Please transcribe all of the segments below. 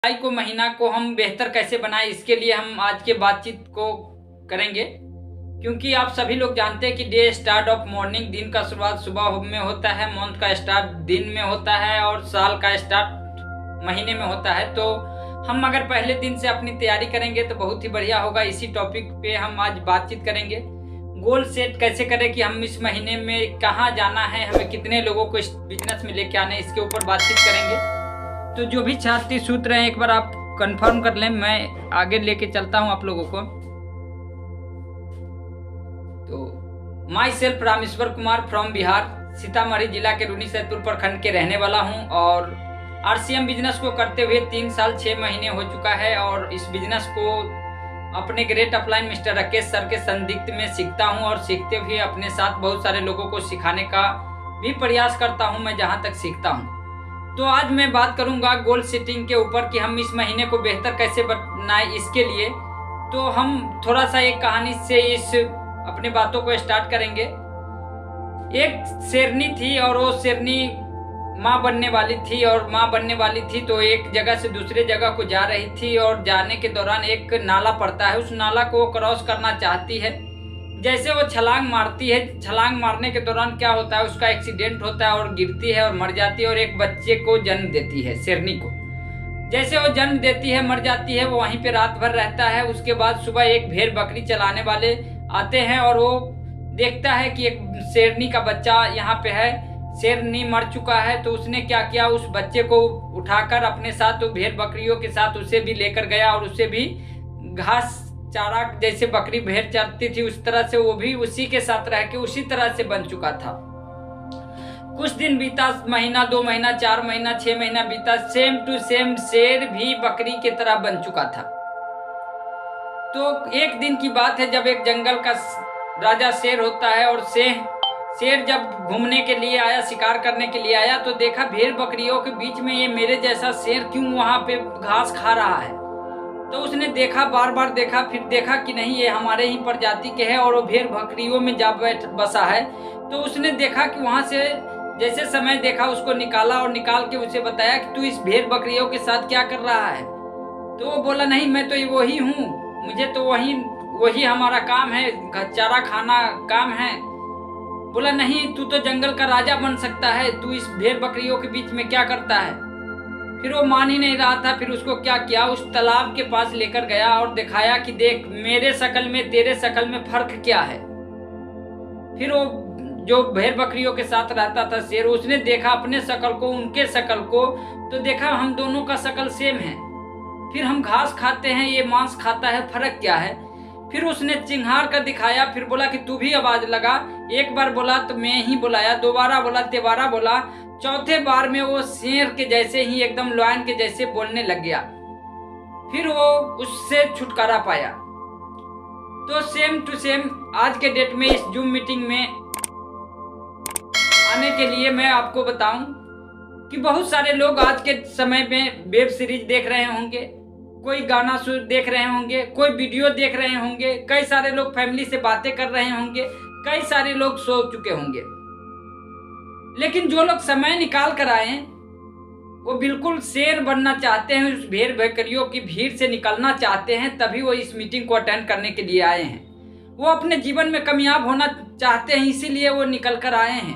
जुलाई को महीना को हम बेहतर कैसे बनाएं, इसके लिए हम आज के बातचीत को करेंगे। क्योंकि आप सभी लोग जानते हैं कि डे स्टार्ट ऑफ मॉर्निंग, दिन का शुरुआत सुबह में होता है, मंथ का स्टार्ट दिन में होता है और साल का स्टार्ट महीने में होता है। तो हम अगर पहले दिन से अपनी तैयारी करेंगे तो बहुत ही बढ़िया होगा। इसी टॉपिक पे हम आज बातचीत करेंगे। गोल सेट कैसे करें कि हम इस महीने में कहाँ जाना है, हमें कितने लोगों को इस बिजनेस में लेके आना है, इसके ऊपर बातचीत करेंगे। तो जो भी छात्र सूत्र हैं एक बार आप कंफर्म कर लें, मैं आगे लेके चलता हूं आप लोगों को। तो my self Rameshwar Kumar from Bihar, Sitamarhi जिला के रूनी सैदपुर प्रखंड के रहने वाला हूं और आरसीएम बिजनेस को करते हुए 3 साल 6 महीने हो चुका है। और इस बिजनेस को अपने great upline mister Rakesh sir के संदिग्ध में सीखता हूं और सीखते हुए अपने साथ बहुत सारे लोगों को सिखाने का भी प्रयास करता हूं मैं जहां तक सीखता हूं। तो आज मैं बात करूंगा गोल सेटिंग के ऊपर कि हम इस महीने को बेहतर कैसे बनाएं। इसके लिए तो हम थोड़ा सा एक कहानी से इस अपनी बातों को स्टार्ट करेंगे। एक शेरनी थी और वो शेरनी माँ बनने वाली थी और माँ बनने वाली थी तो एक जगह से दूसरे जगह को जा रही थी और जाने के दौरान एक नाला पड़ता है, उस नाला को क्रॉस करना चाहती है। जैसे वो छलांग मारती है, छलांग मारने के दौरान क्या होता है, उसका एक्सीडेंट होता है और गिरती है और मर जाती है और एक बच्चे को जन्म देती है शेरनी को। जैसे वो जन्म देती है, मर जाती है, वो वहीं पे रात भर रहता है। उसके बाद सुबह एक भेड़ बकरी चलाने वाले आते हैं और वो देखता है कि एक शेरनी का बच्चा यहाँ पे है, शेरनी मर चुका है। तो उसने क्या किया, उस बच्चे को उठाकर अपने साथ भेड़ बकरियों के साथ उसे भी लेकर गया और उसे भी घास चारा, जैसे बकरी भेड़ चरती थी उस तरह से वो भी उसी के साथ रह के उसी तरह से बन चुका था। कुछ दिन बीता, महीना 2 महीना 4 महीना 6 महीना बीता, सेम टू सेम शेर भी बकरी की तरह बन चुका था। तो एक दिन की बात है जब एक जंगल का राजा शेर होता है और शेर जब घूमने के लिए आया, शिकार करने के लिए आया तो देखा भेड़ बकरियों के बीच में ये मेरे जैसा शेर क्यों वहां पे घास खा रहा है। तो उसने देखा, बार बार देखा, फिर देखा कि नहीं ये हमारे ही प्रजाति के है और वो भेड़ बकरियों में जा बसा है। तो उसने देखा कि वहां से जैसे समय देखा, उसको निकाला और निकाल के उसे बताया कि तू इस भेड़ बकरियों के साथ क्या कर रहा है। तो वो बोला नहीं, मैं तो वही हूँ, मुझे तो वही हमारा काम है, चारा खाना काम है। बोला नहीं, तू तो जंगल का राजा बन सकता है, तू इस भेड़ बकरियों के बीच में क्या करता है। फिर वो मान ही नहीं रहा था। फिर उसको क्या किया, उस तालाब के पास लेकर गया और दिखाया कि देख मेरे शकल में तेरे शकल में फर्क क्या है। फिर वो जो भेड़ बकरियों के साथ रहता था शेर, उसने देखा अपने शकल को, उनके शकल को, तो देखा हम दोनों का शकल सेम है। फिर हम घास खाते हैं, ये मांस खाता है, फर्क क्या है। फिर उसने चिंगार कर दिखाया, फिर बोला कि तू भी आवाज लगा। एक बार बोला तो मैं ही बुलाया, दोबारा बोला, तिबारा बोला, चौथे बार में वो शेर के जैसे ही एकदम लॉयन के जैसे बोलने लग गया। फिर वो उससे छुटकारा पाया। तो सेम टू सेम आज के डेट में इस जूम मीटिंग में आने के लिए मैं आपको बताऊं कि बहुत सारे लोग आज के समय में वेब सीरीज देख रहे होंगे, कोई गाना देख रहे होंगे, कोई वीडियो देख रहे होंगे, कई सारे लोग फैमिली से बातें कर रहे होंगे, कई सारे लोग सो चुके होंगे। लेकिन जो लोग समय निकाल कर आए वो बिल्कुल शेर बनना चाहते हैं, उस भेड़ बकरियों की भीड़ से निकलना चाहते हैं, तभी वो इस मीटिंग को अटेंड करने के लिए आए हैं। वो अपने जीवन में कामयाब होना चाहते हैं, इसीलिए वो निकल कर आए हैं।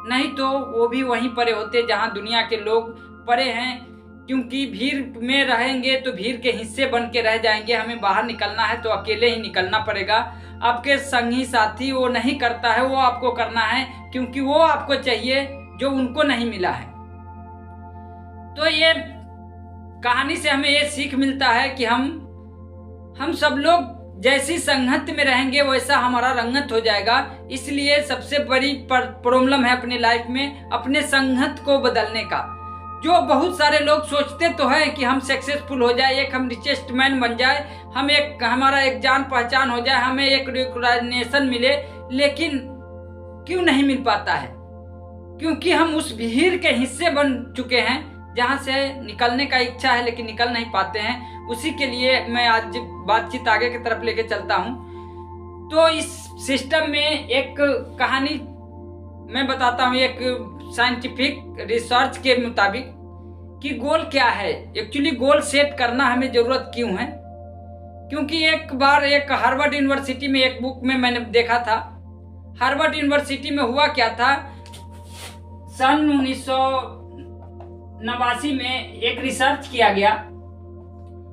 नहीं तो वो भी वहीं पड़े होते जहां दुनिया के लोग पड़े हैं। क्योंकि भीड़ में रहेंगे तो भीड़ के हिस्से बन के रह जाएंगे। हमें बाहर निकलना है तो अकेले ही निकलना पड़ेगा। आपके संगी साथी वो नहीं करता है, वो आपको करना है, क्योंकि वो आपको चाहिए जो उनको नहीं मिला है। तो ये कहानी से हमें ये सीख मिलता है कि हम सब लोग जैसी संगत में रहेंगे वैसा हमारा रंगत हो जाएगा। इसलिए सबसे बड़ी प्रॉब्लम है अपने लाइफ में अपने संगत को बदलने का। जो बहुत सारे लोग सोचते तो हैं कि हम सक्सेसफुल हो जाए, एक हम रिचेस्ट मैन बन जाए, हम एक हमारा एक जान पहचान हो जाए, हमें एक रिकॉग्निशन मिले, लेकिन क्यों नहीं मिल पाता है? क्योंकि हम उस भीड़ के हिस्से बन चुके हैं जहां से निकलने का इच्छा है लेकिन निकल नहीं पाते हैं। उसी के लिए मैं आज बातचीत आगे की तरफ लेके चलता हूं। तो इस सिस्टम में एक कहानी मैं बताता हूं, एक साइंटिफिक रिसर्च के मुताबिक कि गोल क्या है, एक्चुअली गोल सेट करना हमें ज़रूरत क्यों है। क्योंकि एक बार एक हार्वर्ड यूनिवर्सिटी में एक बुक में मैंने देखा था, हार्वर्ड यूनिवर्सिटी में हुआ क्या था, सन 1989 में एक रिसर्च किया गया।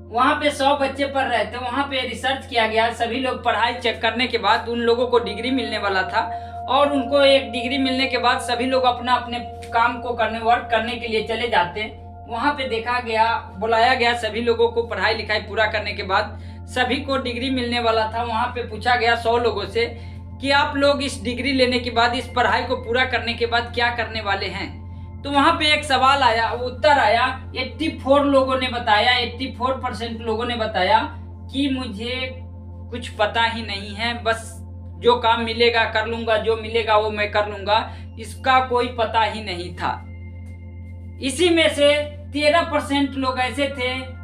वहाँ पे 100 बच्चे पढ़ रहे थे, वहाँ पे रिसर्च किया गया। सभी लोग पढ़ाई चेक करने के बाद उन लोगों को डिग्री मिलने वाला था, और उनको एक डिग्री मिलने के बाद सभी लोग अपना अपने काम को करने, वर्क करने के लिए चले जाते। वहाँ पे देखा गया, बुलाया गया सभी लोगों को, पढ़ाई लिखाई पूरा करने के बाद सभी को डिग्री मिलने वाला था। वहाँ पे पूछा गया 100 लोगों से कि आप लोग इस डिग्री लेने के बाद, इस पढ़ाई को पूरा करने के बाद क्या करने वाले हैं। तो वहाँ पे एक सवाल आया, उत्तर आया, 84 लोगों ने बताया, 84% लोगों ने बताया कि मुझे कुछ पता ही नहीं है, बस जो काम मिलेगा कर लूंगा, जो मिलेगा वो मैं कर लूंगा, इसका कोई पता ही नहीं था। इसी में से 13% लोग ऐसे थे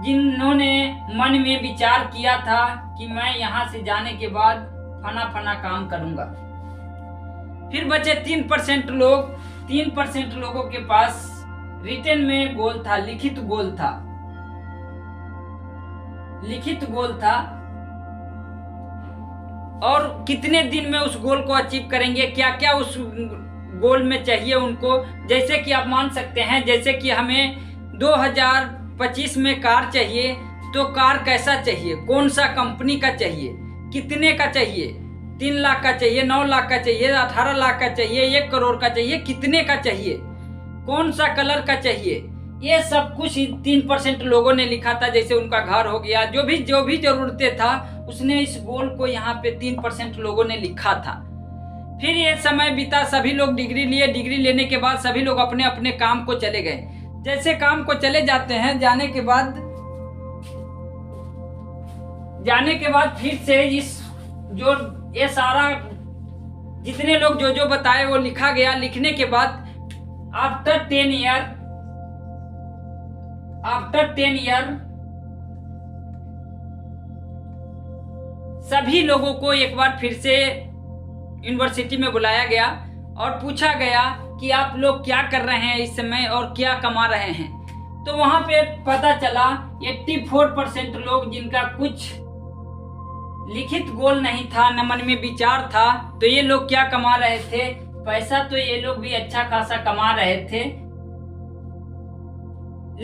जिन्होंने मन में विचार किया था कि मैं यहाँ से जाने के बाद फना फना काम करूंगा। फिर बचे 3% लोग। 3% लोगों के पास रिटन में गोल था, लिखित गोल था, लिखित गोल था, और कितने दिन में उस गोल को अचीव करेंगे, क्या क्या उस गोल में चाहिए उनको। जैसे कि आप मान सकते हैं, जैसे कि हमें 2025 में कार चाहिए, तो कार कैसा चाहिए, कौन सा कंपनी का चाहिए, कितने का चाहिए, 3 लाख का चाहिए, 9 लाख का चाहिए, 18 लाख का चाहिए, 1 करोड़ का चाहिए, कितने का चाहिए, कौन सा कलर का चाहिए, ये सब कुछ 3% लोगों ने लिखा था। जैसे उनका घर हो गया, जो भी जरूरतें था, उसने इस गोल को यहाँ पे 3% लोगों ने लिखा था। फिर ये समय बीता, सभी लोग डिग्री लिए। डिग्री लेने के बाद सभी लोग अपने अपने काम को चले गए। जैसे काम को चले जाते हैं, जाने के बाद फिर से ये सारा जितने लोग जो बताए वो लिखा गया। लिखने के बाद आफ्टर 10 ईयर सभी लोगों को एक बार फिर से यूनिवर्सिटी में बुलाया गया और पूछा गया कि आप लोग क्या कर रहे हैं इस समय और क्या कमा रहे हैं। तो वहां पे पता चला 84% लोग जिनका कुछ लिखित गोल नहीं था, न मन में विचार था, तो ये लोग क्या कमा रहे थे, पैसा तो ये लोग भी अच्छा खासा कमा रहे थे।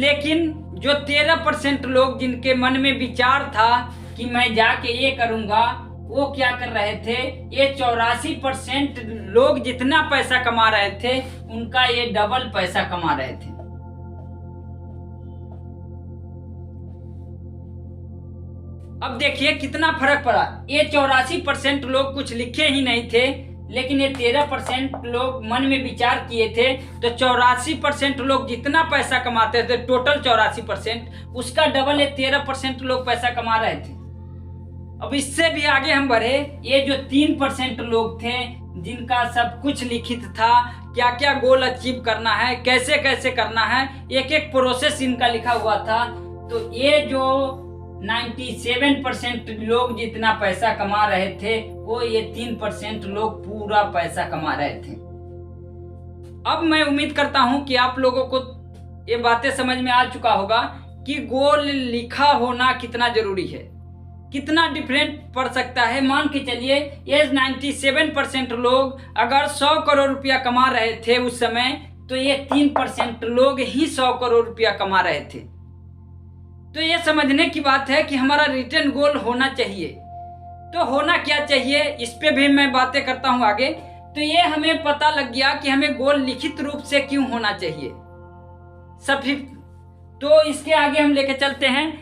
लेकिन जो 13% लोग जिनके मन में विचार था कि मैं जाके ये करूंगा, वो क्या कर रहे थे, ये 84% लोग जितना पैसा कमा रहे थे उनका ये डबल पैसा कमा रहे थे। अब देखिए कितना फर्क पड़ा। ये 84% लोग कुछ लिखे ही नहीं थे, लेकिन ये 13% लोग मन में विचार किए थे। तो 84% लोग जितना पैसा कमाते थे, टोटल 84%, उसका डबल ये 13% लोग पैसा कमा रहे थे। अब इससे भी आगे हम बढ़े, ये जो 3% लोग थे जिनका सब कुछ लिखित था, क्या क्या गोल अचीव करना है, कैसे कैसे करना है, एक एक प्रोसेस इनका लिखा हुआ था। तो ये जो 97% लोग जितना पैसा कमा रहे थे, वो ये 3% लोग पूरा पैसा कमा रहे थे। अब मैं उम्मीद करता हूं कि आप लोगों को ये बातें समझ में आ चुका होगा कि गोल लिखा होना कितना जरूरी है, कितना डिफरेंट पड़ सकता है। मान के चलिए ये 97% लोग अगर 100 करोड़ रुपया कमा रहे थे उस समय, तो ये 3% लोग ही 100 करोड़ रुपया कमा रहे थे। तो ये समझने की बात है कि हमारा रिटर्न गोल होना चाहिए। तो होना क्या चाहिए, इस पे भी मैं बातें करता हूँ आगे। तो ये हमें पता लग गया कि हमें गोल लिखित रूप से क्यों होना चाहिए सभी। तो इसके आगे हम लेके चलते हैं।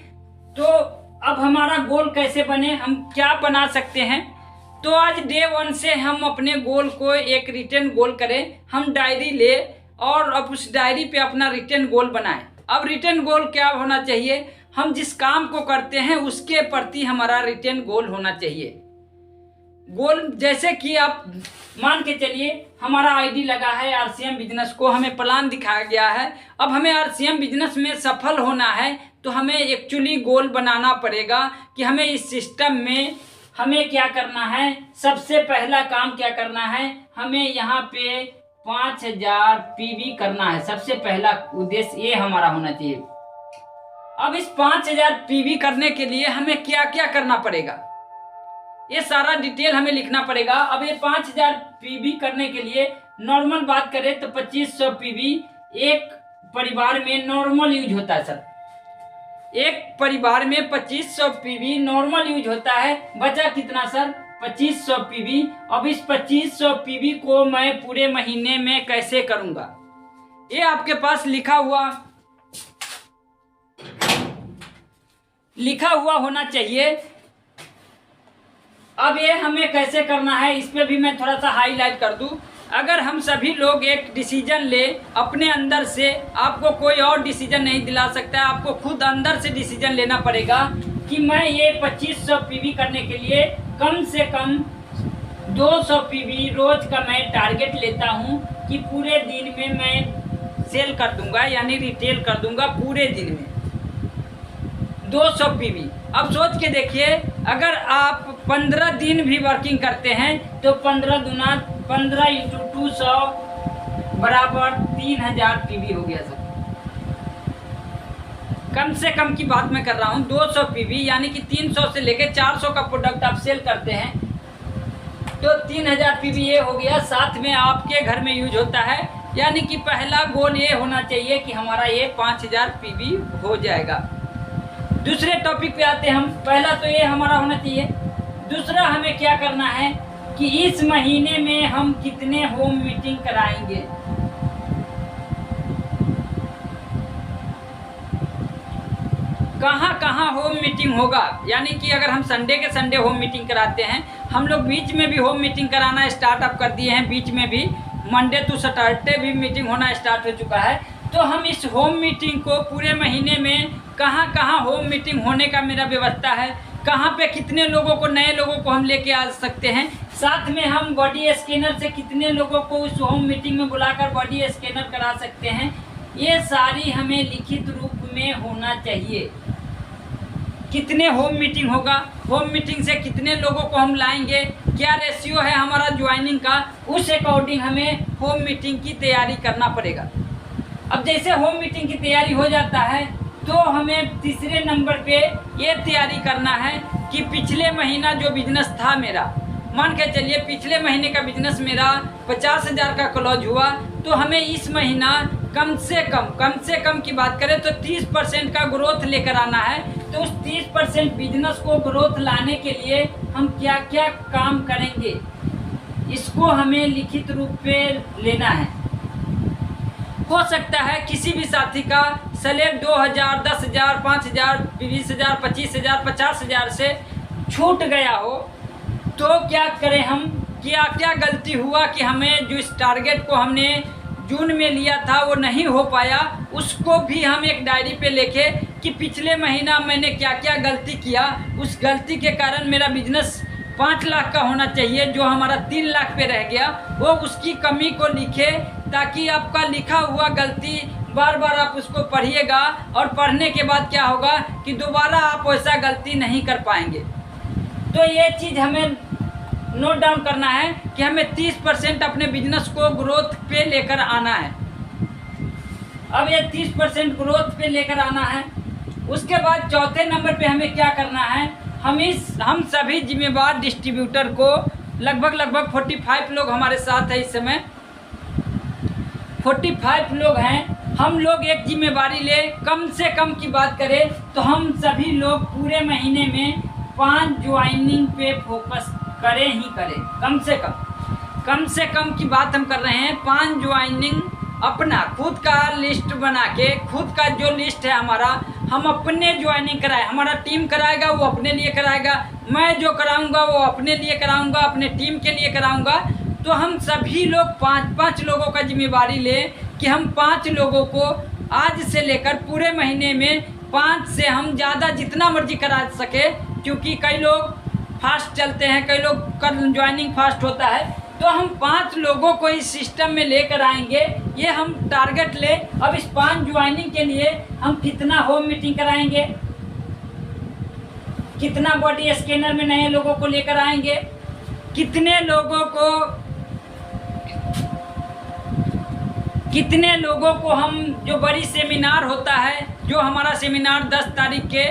तो अब हमारा गोल कैसे बने, हम क्या बना सकते हैं। तो आज डे 1 से हम अपने गोल को एक रिटर्न गोल करें। हम डायरी ले और अब उस डायरी पे अपना रिटर्न गोल बनाएं। अब रिटर्न गोल क्या होना चाहिए, हम जिस काम को करते हैं उसके प्रति हमारा रिटर्न गोल होना चाहिए। गोल जैसे कि आप मान के चलिए हमारा आईडी लगा है आरसीएम बिजनेस को, हमें प्लान दिखाया गया है। अब हमें आरसीएम बिजनेस में सफल होना है, तो हमें एक्चुअली गोल बनाना पड़ेगा कि हमें इस सिस्टम में हमें क्या करना है। सबसे पहला काम क्या करना है, हमें यहाँ पे 5000 पीवी करना है। सबसे पहला उद्देश्य ये हमारा होना चाहिए। अब इस 5000 पीवी करने के लिए हमें क्या क्या करना पड़ेगा, ये सारा डिटेल हमें लिखना पड़ेगा। अब ये 5000 पीवी करने के लिए नॉर्मल बात करें तो 2500 पीवी एक परिवार में नॉर्मल यूज होता है। सर एक परिवार में 2500 पीवी नॉर्मल यूज होता है। बचा कितना सर? 2500 पीवी। अब इस 2500 पीवी को मैं पूरे महीने में कैसे करूंगा, ये आपके पास लिखा हुआ होना चाहिए। अब ये हमें कैसे करना है, इस पे भी मैं थोड़ा सा हाईलाइट कर दूं। अगर हम सभी लोग एक डिसीजन ले अपने अंदर से, आपको कोई और डिसीजन नहीं दिला सकता है, आपको खुद अंदर से डिसीजन लेना पड़ेगा कि मैं ये 2500 पीवी करने के लिए कम से कम 200 पीवी रोज का मैं टारगेट लेता हूँ कि पूरे दिन में मैं सेल कर दूंगा, यानी रिटेल कर दूंगा पूरे दिन में 200 पीवी। अब सोच के देखिए, अगर आप 15 दिन भी वर्किंग करते हैं तो 15 × 200 बराबर 3000 पीवी हो गया सर। कम से कम की बात मैं कर रहा हूँ, 200 पीवी यानी कि 300 से लेकर 400 का प्रोडक्ट आप सेल करते हैं तो 3000 पीवी ये हो गया। साथ में आपके घर में यूज होता है, यानी कि पहला गोल ये होना चाहिए कि हमारा ये 5000 पीवी हो जाएगा। दूसरे टॉपिक पे आते हैं हम। पहला तो ये हमारा होना चाहिए। दूसरा हमें क्या करना है कि इस महीने में हम कितने होम मीटिंग कराएंगे। कहाँ कहाँ होम मीटिंग होगा, यानी कि अगर हम संडे के संडे होम मीटिंग कराते हैं, हम लोग बीच में भी होम मीटिंग कराना स्टार्टअप कर दिए हैं, बीच में भी मंडे टू सैटरडे भी मीटिंग होना स्टार्ट हो चुका है। तो हम इस होम मीटिंग को पूरे महीने में कहाँ कहाँ होम मीटिंग होने का मेरा व्यवस्था है, कहाँ पे कितने लोगों को, नए लोगों को हम लेके आ सकते हैं, साथ में हम बॉडी स्कैनर से कितने लोगों को उस होम मीटिंग में बुलाकर बॉडी स्कैनर करा सकते हैं, ये सारी हमें लिखित रूप में होना चाहिए। कितने होम मीटिंग होगा, होम मीटिंग से कितने लोगों को हम लाएंगे, क्या रेशियो है हमारा ज्वाइनिंग का, उस अकॉर्डिंग हमें होम मीटिंग की तैयारी करना पड़ेगा। अब जैसे होम मीटिंग की तैयारी हो जाता है तो हमें तीसरे नंबर पे ये तैयारी करना है कि पिछले महीना जो बिजनेस था मेरा, मान के चलिए पिछले महीने का बिजनेस मेरा 50,000 का क्लोज हुआ, तो हमें इस महीना कम से कम की बात करें तो 30% का ग्रोथ लेकर आना है। तो उस 30% बिजनेस को ग्रोथ लाने के लिए हम क्या क्या काम करेंगे, इसको हमें लिखित रूप में लेना है। हो सकता है किसी भी साथी का सैलरी 2000, 10,000, 5,000, 20,000, 25,000, 50,000 से छूट गया हो, तो क्या करें हम, क्या गलती हुआ कि हमें जो इस टारगेट को हमने जून में लिया था वो नहीं हो पाया, उसको भी हम एक डायरी पे लिखे कि पिछले महीना मैंने क्या क्या गलती किया, उस गलती के कारण मेरा बिजनेस 5 लाख का होना चाहिए, जो हमारा 3 लाख पे रह गया, वो उसकी कमी को लिखे, ताकि आपका लिखा हुआ गलती बार बार आप उसको पढ़िएगा और पढ़ने के बाद क्या होगा कि दोबारा आप वैसा गलती नहीं कर पाएंगे। तो ये चीज़ हमें नोट डाउन करना है कि हमें 30% अपने बिजनेस को ग्रोथ पे लेकर आना है। अब ये 30% ग्रोथ पे लेकर आना है। उसके बाद चौथे नंबर पे हमें क्या करना है, हम सभी जिम्मेवार डिस्ट्रीब्यूटर को लगभग 45 लोग हमारे साथ है इस समय, 45 लोग हैं। हम लोग एक जिम्मेवारी ले, कम से कम की बात करें तो हम सभी लोग पूरे महीने में 5 ज्वाइनिंग पे फोकस करें ही करें। कम से कम की बात हम कर रहे हैं, 5 ज्वाइनिंग अपना खुद का लिस्ट बना के, खुद का जो लिस्ट है हमारा, हम अपने ज्वाइनिंग कराएं। हमारा टीम कराएगा, वो अपने लिए कराएगा, मैं जो कराऊंगा वो अपने लिए कराऊंगा, अपने टीम के लिए कराऊंगा। तो हम सभी लोग 5 लोगों का जिम्मेवारी लें कि हम 5 लोगों को आज से लेकर पूरे महीने में 5 से हम ज़्यादा जितना मर्जी करा सके, क्योंकि कई लोग फास्ट चलते हैं, कई लोग का ज्वाइनिंग फास्ट होता है। तो हम 5 लोगों को इस सिस्टम में लेकर आएंगे, ये हम टारगेट ले। अब इस 5 ज्वाइनिंग के लिए हम कितना होम मीटिंग कराएंगे, कितना बॉडी स्कैनर में नए लोगों को लेकर आएंगे, कितने लोगों को कितने लोगों को हम, जो बड़ी सेमिनार होता है, जो हमारा सेमिनार 10 तारीख के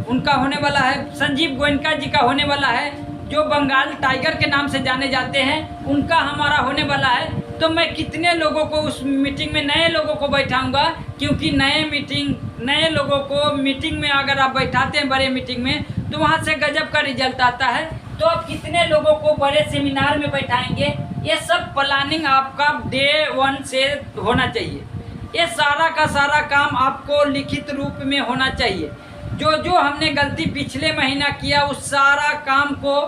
उनका होने वाला है, संजीव गोयनका जी का होने वाला है, जो बंगाल टाइगर के नाम से जाने जाते हैं, उनका हमारा होने वाला है। तो मैं कितने लोगों को उस मीटिंग में, नए लोगों को बैठाऊंगा, क्योंकि नए लोगों को मीटिंग में अगर आप बैठाते हैं बड़े मीटिंग में, तो वहाँ से गजब का रिजल्ट आता है। तो आप कितने लोगों को बड़े सेमिनार में बैठाएंगे, ये सब प्लानिंग आपका डे 1 से होना चाहिए। ये सारा का सारा काम आपको लिखित रूप में होना चाहिए। जो जो हमने गलती पिछले महीना किया, उस सारा काम को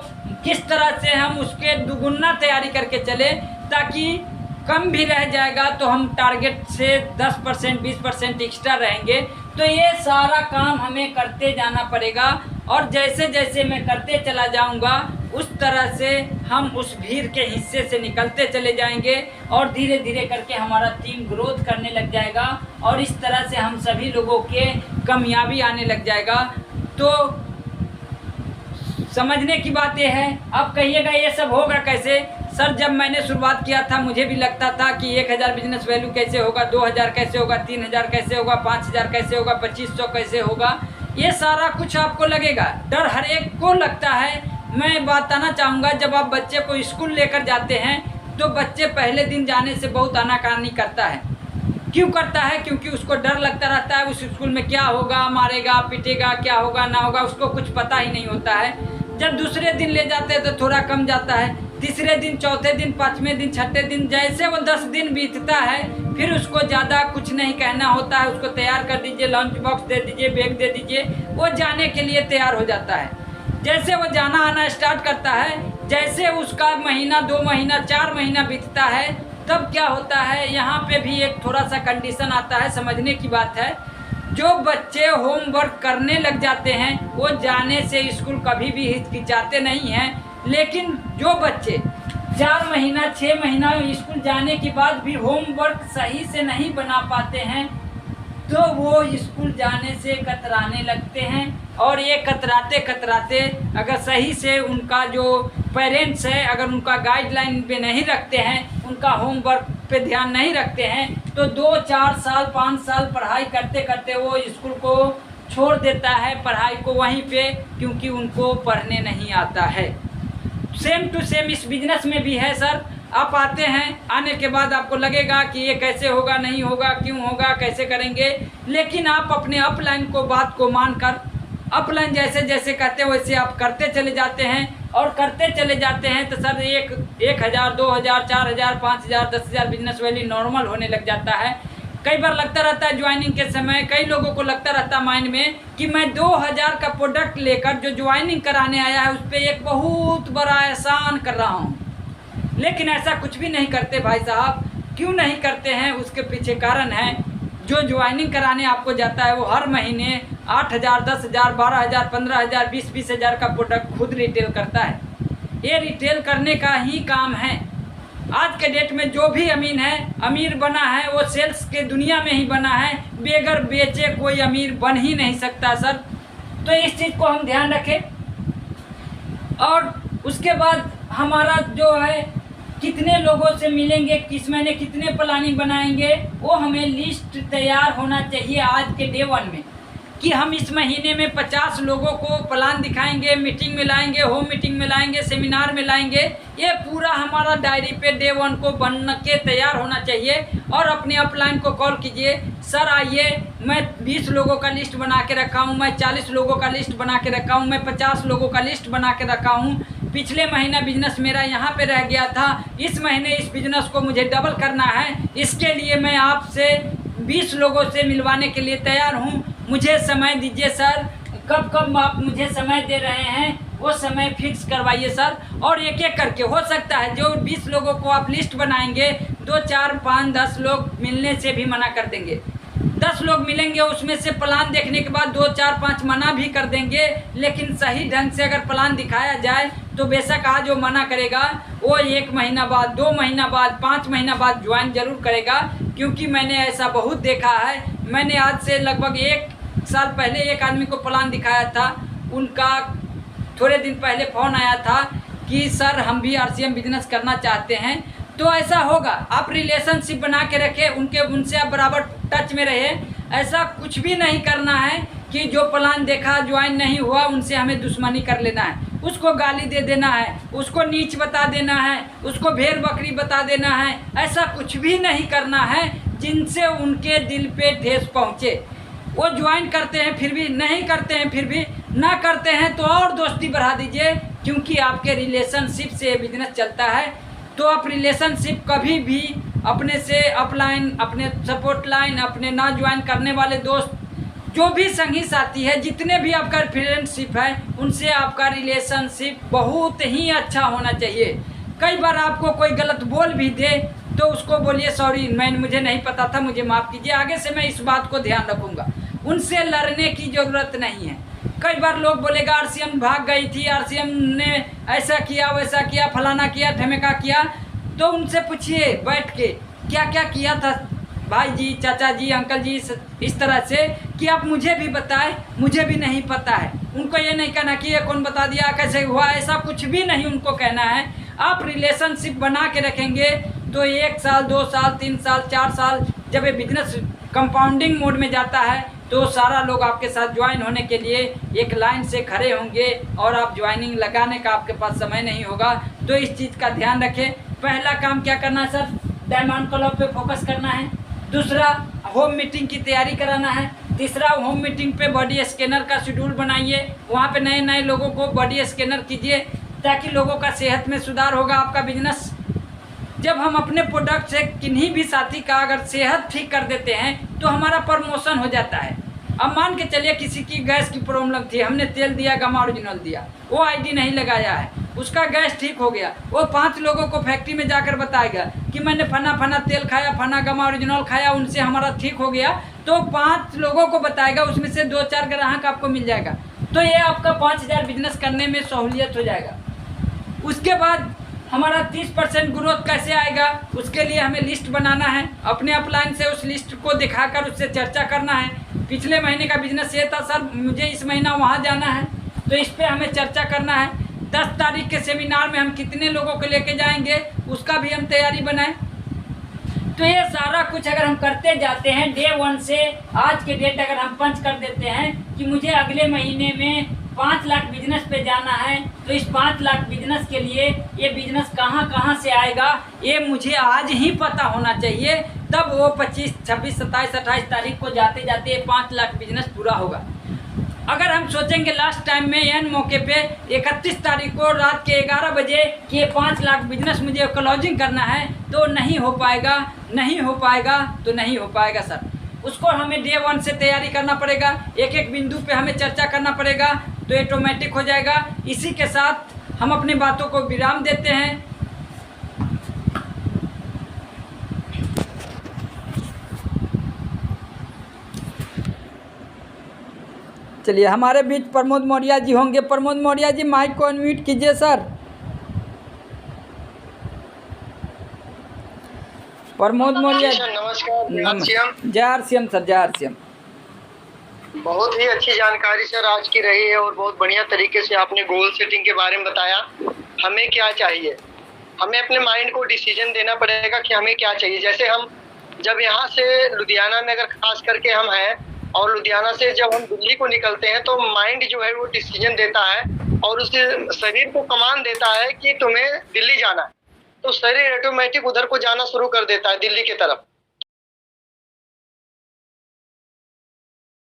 किस तरह से हम उसके दुगुना तैयारी करके चले, ताकि कम भी रह जाएगा तो हम टारगेट से 10% 20% एक्स्ट्रा रहेंगे। तो ये सारा काम हमें करते जाना पड़ेगा, और जैसे जैसे मैं करते चला जाऊंगा, उस तरह से हम उस भीड़ के हिस्से से निकलते चले जाएंगे, और धीरे धीरे करके हमारा टीम ग्रोथ करने लग जाएगा, और इस तरह से हम सभी लोगों के कामयाबी आने लग जाएगा। तो समझने की बात यह है। अब कहिएगा ये सब होगा कैसे? सर, जब मैंने शुरुआत किया था मुझे भी लगता था कि 1000 बिजनेस वैल्यू कैसे होगा, 2000 कैसे होगा, 3000 कैसे होगा, 5000 कैसे होगा, 2500 कैसे होगा। ये सारा कुछ आपको लगेगा, डर हर एक को लगता है। मैं बताना चाहूँगा, जब आप बच्चे को स्कूल लेकर जाते हैं तो बच्चे पहले दिन जाने से बहुत आनाकानी करता है। क्यों करता है? क्योंकि उसको डर लगता रहता है उस स्कूल में क्या होगा, मारेगा पीटेगा, क्या होगा ना होगा, उसको कुछ पता ही नहीं होता है। जब दूसरे दिन ले जाते हैं तो थोड़ा कम जाता है, तीसरे दिन, चौथे दिन, पाँचवें दिन, छठे दिन, जैसे वो 10 दिन बीतता है, फिर उसको ज़्यादा कुछ नहीं कहना होता है। उसको तैयार कर दीजिए, लंच बॉक्स दे दीजिए, बैग दे दीजिए, वो जाने के लिए तैयार हो जाता है। जैसे वो जाना आना स्टार्ट करता है, जैसे उसका महीना, 2 महीना, 4 महीना बीतता है, तब क्या होता है, यहाँ पे भी एक थोड़ा सा कंडीशन आता है, समझने की बात है। जो बच्चे होमवर्क करने लग जाते हैं, वो जाने से स्कूल कभी भी हिचकिचाते नहीं हैं। लेकिन जो बच्चे 4 महीना, 6 महीना स्कूल जाने के बाद भी होमवर्क सही से नहीं बना पाते हैं, तो वो स्कूल जाने से कतराने लगते हैं। और ये कतराते कतराते अगर सही से उनका जो पेरेंट्स है, अगर उनका गाइडलाइन पे नहीं रखते हैं, उनका होमवर्क पे ध्यान नहीं रखते हैं, तो 2, 4 साल, 5 साल पढ़ाई करते करते वो स्कूल को छोड़ देता है, पढ़ाई को वहीं पे, क्योंकि उनको पढ़ने नहीं आता है। सेम टू सेम इस बिजनेस में भी है सर। आप आते हैं, आने के बाद आपको लगेगा कि ये कैसे होगा, नहीं होगा, क्यों होगा, कैसे करेंगे, लेकिन आप अपने अपलाइन को, बात को मानकर, अपलाइन जैसे जैसे कहते हैं वैसे आप करते चले जाते हैं, और करते चले जाते हैं तो सर 1000, 2000, 4000, 5000, 10000 बिजनेस वैल्यू नॉर्मल होने लग जाता है। कई बार लगता रहता है ज्वाइनिंग के समय, कई लोगों को लगता रहता है माइंड में कि मैं 2000 का प्रोडक्ट लेकर जो ज्वाइनिंग कराने आया है उस पर एक बहुत बड़ा एहसान कर रहा हूँ। लेकिन ऐसा कुछ भी नहीं करते भाई साहब। क्यों नहीं करते हैं? उसके पीछे कारण है। जो ज्वाइनिंग कराने आपको जाता है वो हर महीने 8000, 10000, 12000, 15000, 20,000 का प्रोडक्ट खुद रिटेल करता है। ये रिटेल करने का ही काम है। आज के डेट में जो भी अमीर बना है, वो सेल्स के दुनिया में ही बना है। बेगर बेचे कोई अमीर बन ही नहीं सकता सर। तो इस चीज़ को हम ध्यान रखें। और उसके बाद हमारा जो है, कितने लोगों से मिलेंगे, किस महीने कितने प्लानिंग बनाएंगे, वो हमें लिस्ट तैयार होना चाहिए आज के डे 1 में, कि हम इस महीने में 50 लोगों को प्लान दिखाएंगे, मीटिंग में लाएंगे, होम मीटिंग में लाएंगे, सेमिनार में लाएंगे। ये पूरा हमारा डायरी पे डे 1 को बन के तैयार होना चाहिए। और अपने अपलाइन को कॉल कीजिए, सर आइए, मैं 20 लोगों का लिस्ट बना के रखा हूँ, मैं 40 लोगों का लिस्ट बना के रखा हूँ, मैं 50 लोगों का लिस्ट बना के रखा हूँ। पिछले महीना बिजनेस मेरा यहाँ पे रह गया था, इस महीने इस बिजनेस को मुझे डबल करना है। इसके लिए मैं आपसे 20 लोगों से मिलवाने के लिए तैयार हूँ। मुझे समय दीजिए सर। कब कब आप मुझे समय दे रहे हैं, वो समय फिक्स करवाइए सर। और एक एक करके, हो सकता है जो 20 लोगों को आप लिस्ट बनाएंगे, 2, 4, 5, 10 लोग मिलने से भी मना कर देंगे। 10 लोग मिलेंगे, उसमें से प्लान देखने के बाद 2, 4, 5 मना भी कर देंगे। लेकिन सही ढंग से अगर प्लान दिखाया जाए तो बेशक आज जो मना करेगा वो 1 महीना बाद, 2 महीना बाद, 5 महीना बाद ज्वाइन जरूर करेगा। क्योंकि मैंने ऐसा बहुत देखा है। मैंने आज से लगभग 1 साल पहले एक आदमी को प्लान दिखाया था। उनका थोड़े दिन पहले फ़ोन आया था कि सर हम भी RCM बिजनेस करना चाहते हैं। तो ऐसा होगा। आप रिलेशनशिप बना के रखें, उनसे आप बराबर टच में रहे। ऐसा कुछ भी नहीं करना है कि जो प्लान देखा ज्वाइन नहीं हुआ उनसे हमें दुश्मनी कर लेना है, उसको गाली दे देना है, उसको नीच बता देना है, उसको भेड़ बकरी बता देना है। ऐसा कुछ भी नहीं करना है जिनसे उनके दिल पे ठेस पहुँचे। वो ज्वाइन करते हैं फिर भी, नहीं करते हैं फिर भी, ना करते हैं तो और दोस्ती बढ़ा दीजिए, क्योंकि आपके रिलेशनशिप से बिजनेस चलता है। तो आप रिलेशनशिप कभी भी अपने से अपलाइन, अपने सपोर्ट लाइन, अपने ना ज्वाइन करने वाले दोस्त, जो भी संगी साथी है, जितने भी आपका फ्रेंडशिप है, उनसे आपका रिलेशनशिप बहुत ही अच्छा होना चाहिए। कई बार आपको कोई गलत बोल भी दे तो उसको बोलिए सॉरी, मुझे नहीं पता था, मुझे माफ़ कीजिए, आगे से मैं इस बात को ध्यान रखूँगा। उनसे लड़ने की ज़रूरत नहीं है। कई बार लोग बोलेगा आरसीएम भाग गई थी, आरसीएम ने ऐसा किया, वैसा किया, फलाना किया, ढमेका किया। तो उनसे पूछिए बैठ के क्या क्या किया था भाई जी, चाचा जी, अंकल जी, इस तरह से कि आप मुझे भी बताएं, मुझे भी नहीं पता है। उनको ये नहीं कहना कि ये कौन बता दिया, कैसे हुआ, ऐसा कुछ भी नहीं उनको कहना है। आप रिलेशनशिप बना के रखेंगे तो 1 साल, 2 साल, 3 साल, 4 साल, जब ये बिजनेस कंपाउंडिंग मोड में जाता है तो सारा लोग आपके साथ ज्वाइन होने के लिए एक लाइन से खड़े होंगे और आप ज्वाइनिंग लगाने का आपके पास समय नहीं होगा। तो इस चीज़ का ध्यान रखें। पहला काम क्या करना है सर? डायमंड क्लब पे फोकस करना है। दूसरा, होम मीटिंग की तैयारी कराना है। तीसरा, होम मीटिंग पे बॉडी स्कैनर का शेड्यूल बनाइए, वहाँ पे नए नए लोगों को बॉडी स्कैनर कीजिए, ताकि लोगों का सेहत में सुधार होगा। आपका बिजनेस, जब हम अपने प्रोडक्ट से किन्हीं भी साथी का अगर सेहत ठीक कर देते हैं तो हमारा प्रमोशन हो जाता है। अब मान के चलिए किसी की गैस की प्रॉब्लम थी, हमने तेल दिया, गामा ओरिजिनल दिया, वो आईडी नहीं लगाया है, उसका गैस ठीक हो गया। वो 5 लोगों को फैक्ट्री में जाकर बताएगा कि मैंने फना तेल खाया, फना गामा ओरिजिनल खाया, उनसे हमारा ठीक हो गया। तो 5 लोगों को बताएगा, उसमें से 2-4 ग्राहक आपको मिल जाएगा। तो ये आपका 5000 बिजनेस करने में सहूलियत हो जाएगा। उसके बाद हमारा 30% ग्रोथ कैसे आएगा, उसके लिए हमें लिस्ट बनाना है। अपने अपलाइन से उस लिस्ट को दिखाकर उससे चर्चा करना है। पिछले महीने का बिजनेस ये था सर, मुझे इस महीना वहाँ जाना है, तो इस पे हमें चर्चा करना है। 10 तारीख के सेमिनार में हम कितने लोगों को लेके जाएंगे, उसका भी हम तैयारी बनाएं। तो ये सारा कुछ अगर हम करते जाते हैं डे 1 से आज के डेट, अगर हम पंच कर देते हैं कि मुझे अगले महीने में 5 लाख बिजनेस पे जाना है, तो इस 5 लाख बिजनेस के लिए ये बिजनेस कहाँ से आएगा, ये मुझे आज ही पता होना चाहिए। तब वो 25, 26, 27, 28 तारीख को जाते जाते ये 5 लाख बिजनेस पूरा होगा। अगर हम सोचेंगे लास्ट टाइम में एन मौके पे 31 तारीख को रात के 11 बजे कि 5 लाख बिजनेस मुझे क्लोजिंग करना है, तो नहीं हो पाएगा, नहीं हो पाएगा, तो नहीं हो पाएगा सर। उसको हमें डे 1 से तैयारी करना पड़ेगा, एक एक बिंदु पे हमें चर्चा करना पड़ेगा, तो ऑटोमेटिक हो जाएगा। इसी के साथ हम अपनी बातों को विराम देते हैं। चलिए, हमारे बीच प्रमोद मौर्य जी होंगे। प्रमोद मौर्य जी, माइक को अनम्यूट कीजिए सर। प्रमोद मौर्य, नमस्कार। जय आरसीएम सर, जय आरसीएम। बहुत ही अच्छी जानकारी सर आज की रही है और बहुत बढ़िया तरीके से आपने गोल सेटिंग के बारे में बताया। हमें क्या चाहिए, हमें अपने माइंड को डिसीजन देना पड़ेगा कि हमें क्या चाहिए। जैसे हम जब यहाँ से लुधियाना में अगर खास करके हम हैं और लुधियाना से जब हम दिल्ली को निकलते हैं, तो माइंड जो है वो डिसीजन देता है और उसके शरीर को कमांड देता है कि तुम्हें दिल्ली जाना है, तो शरीर ऑटोमेटिक उधर को जाना शुरू कर देता है, दिल्ली की तरफ।